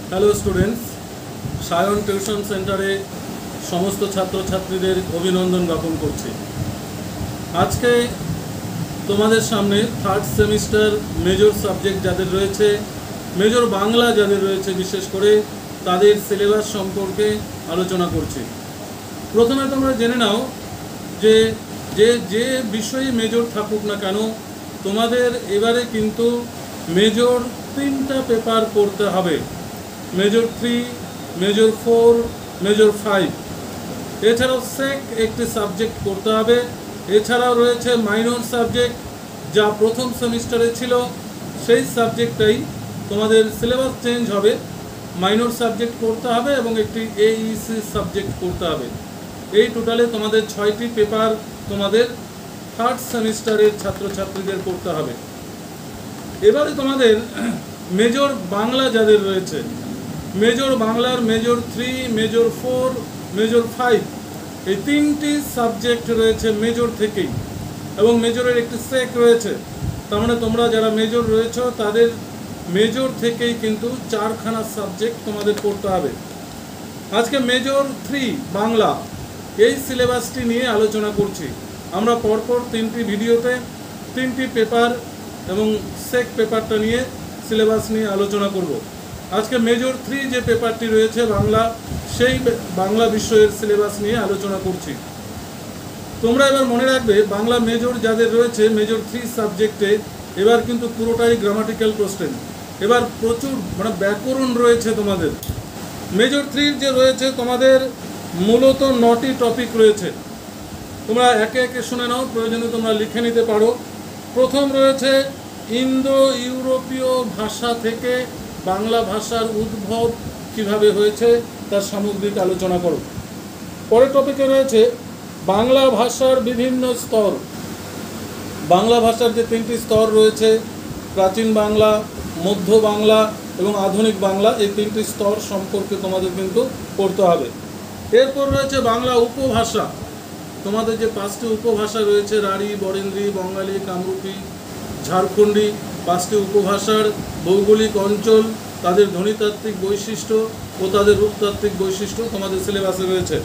Hello students, Sayan tuition সেন্টারে সমস্ত ছাত্রছাত্রীদের অভিনন্দন জ্ঞাপন করছি। আজকে তোমাদের সামনে থার্ড সেমিস্টার মেজর সাবজেক্ট যাদের রয়েছে, মেজর বাংলা যাদের রয়েছে, বিশেষ করে তাদের সিলেবাস সম্পর্কে আলোচনা করছি। প্রথমে তোমরা জেনে নাও যে যে যে বিষয়ে মেজর থাকুক না কেন, তোমাদের এবারে কিন্তু মেজর 3টা পেপার পড়তে হবে। Major 3, major 4, major 5। এছাড়াও সেক একটি সাবজেক্ট পড়তে হবে। এছাড়াও রয়েছে মাইনর সাবজেক্ট, যা প্রথম সেমিস্টারে ছিল সেই সাবজেক্টটাই তোমাদের সিলেবাস চেঞ্জ হবে। মাইনর সাবজেক্ট পড়তে হবে এবং একটি এইসি সাবজেক্ট পড়তে হবে। এই টোটালে তোমাদের 6টি পেপার তোমাদের থার্ড সেমিস্টারের ছাত্রছাত্রীদের পড়তে হবে। এবারে তোমাদের মেজর বাংলা যাদের রয়েছে, মেজর বাংলার মেজর 3, মেজর 4, মেজর 5 এই 3টি সাবজেক্ট রয়েছে মেজর থেকেই, এবং মেজরের একটি সেক রয়েছে। তার মানে তোমরা যারা মেজর রয়েছে তাদের মেজর থেকেই কিন্তু 4খানা সাবজেক্ট তোমাদের পড়তে হবে। আজকে মেজর 3 বাংলা এই সিলেবাসটি নিয়ে আলোচনা করছি। আমরা পরপর 3টি ভিডিওতে 3টি পেপার এবং সেক পেপারটা নিয়ে সিলেবাস নিয়ে আলোচনা করব। আজকে মেজর 3 যে পেপারটি রয়েছে বাংলা, সেই বাংলা বিষয়ের সিলেবাস নিয়ে আলোচনা করছি। তোমরা এবার মনে রাখবে, বাংলা মেজর যাদের রয়েছে মেজর 3 সাবজেক্টে এবার কিন্তু পুরোটাই গ্রামাটিক্যাল কোশ্চেন। এবার প্রচুর ব্যাকরণ রয়েছে তোমাদের। মেজর 3 যে রয়েছে তোমাদের মূলত 9টি টপিক রয়েছে। তোমরা একে একে শুনে নাও, প্রয়োজনে তোমরা লিখে নিতে পারো। প্রথম রয়েছে ইন্দো ইউরোপীয় ভাষা থেকে বাংলা ভাষার উদ্ভব কিভাবে হয়েছে তার সামগ্রিক আলোচনা করো। পরের টপিকে রয়েছে বাংলা ভাষার বিভিন্ন স্তর। বাংলা ভাষার যে 3টি স্তর রয়েছে, প্রাচীন বাংলা, মধ্য বাংলা এবং আধুনিক বাংলা, এই 3টি স্তর সম্পর্কে তোমাদের কিন্তু পড়তে হবে। এরপর রয়েছে বাংলা উপভাষা। তোমাদের যে 5টি উপভাষা রয়েছে, রাঢ়ী, বরেন্দ্রী, বঙ্গালী, কামরূপী, ঝাড়খণ্ডী, 5টি উপভাষার ভৌগোলিক অঞ্চল, তাদের ধ্বনিতাত্ত্বিক বৈশিষ্ট্য ও তাদের রূপতাত্ত্বিক বৈশিষ্ট্য তোমাদের সিলেবাসে রয়েছে।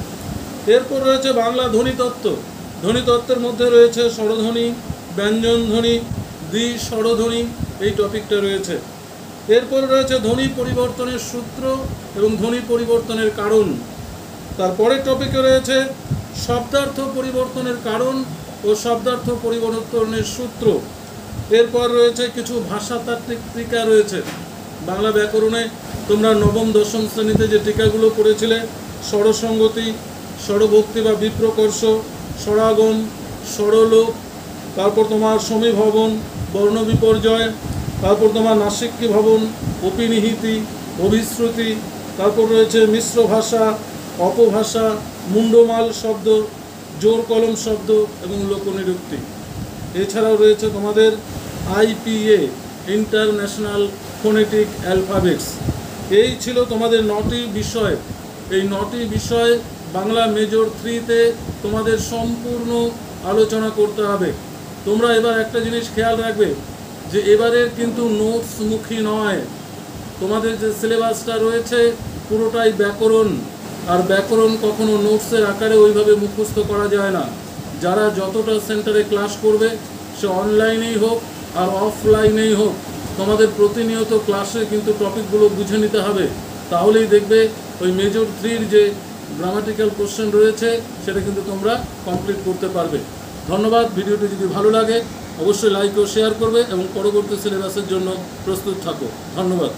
এরপর রয়েছে বাংলা ধ্বনিতত্ত্ব। ধ্বনিতত্ত্বের মধ্যে রয়েছে স্বরধ্বনি, ব্যঞ্জনধ্বনি, দ্বি-স্বরধ্বনি, এই টপিকটা রয়েছে। এরপর রয়েছে ধ্বনি পরিবর্তনের সূত্র এবং ধ্বনি পরিবর্তনের কারণ। তারপরের টপিকে রয়েছে শব্দার্থ পরিবর্তনের কারণ ও শব্দার্থ পরিবর্তনের সূত্র। এরপর রয়েছে কিছু ভাষাতাত্ত্বিক টিকা রয়েছে। বাংলা ব্যাকরণে তোমরা নবম দশম শ্রেণীতে যে টিকাগুলো পড়েছিলে, স্বরসঙ্গতি, স্বরভক্তি বা বিপ্রকর্ষ, স্বরাগম, স্বরলোপ, তারপর তোমার সমীভবন, বর্ণবিপর্যয়, তারপর তোমার নাসিক্যী ভবন, অপিনিহিতি, অভিশ্রুতি, তারপর রয়েছে মিশ্র ভাষা, অপভাষা, মুন্ডমাল শব্দ, জোর কলম শব্দ এবং লোকনিরুক্তি। এছাড়াও রয়েছে তোমাদের IPA, ইন্টারন্যাশনাল ফোনেটিক অ্যালফাবেটস। এই ছিল তোমাদের 9টি বিষয়। এই 9টি বিষয় বাংলা মেজর 3-তে তোমাদের সম্পূর্ণ আলোচনা করতে হবে। তোমরা এবার একটা জিনিস খেয়াল রাখবে যে এবারের কিন্তু নোটসমুখী নয়। তোমাদের যে সিলেবাসটা রয়েছে পুরোটাই ব্যাকরণ, আর ব্যাকরণ কখনো নোটসের আকারে ওইভাবে মুখস্থ করা যায় না। যারা যতটা সেন্টারে ক্লাস করবে, সে অনলাইনেই হোক আর অফলাইনেই হোক, তোমাদের প্রতিনিয়ত ক্লাসে কিন্তু টপিকগুলো বুঝে নিতে হবে। তাহলেই দেখবে ওই মেজর 3-র যে গ্রামাটিক্যাল কোশ্চেন রয়েছে সেটা কিন্তু তোমরা কমপ্লিট করতে পারবে। ধন্যবাদ। ভিডিওটি যদি ভালো লাগে অবশ্যই লাইক ও শেয়ার করবে এবং পরবর্তী সিলেবাসের জন্য প্রস্তুত থাকো। ধন্যবাদ।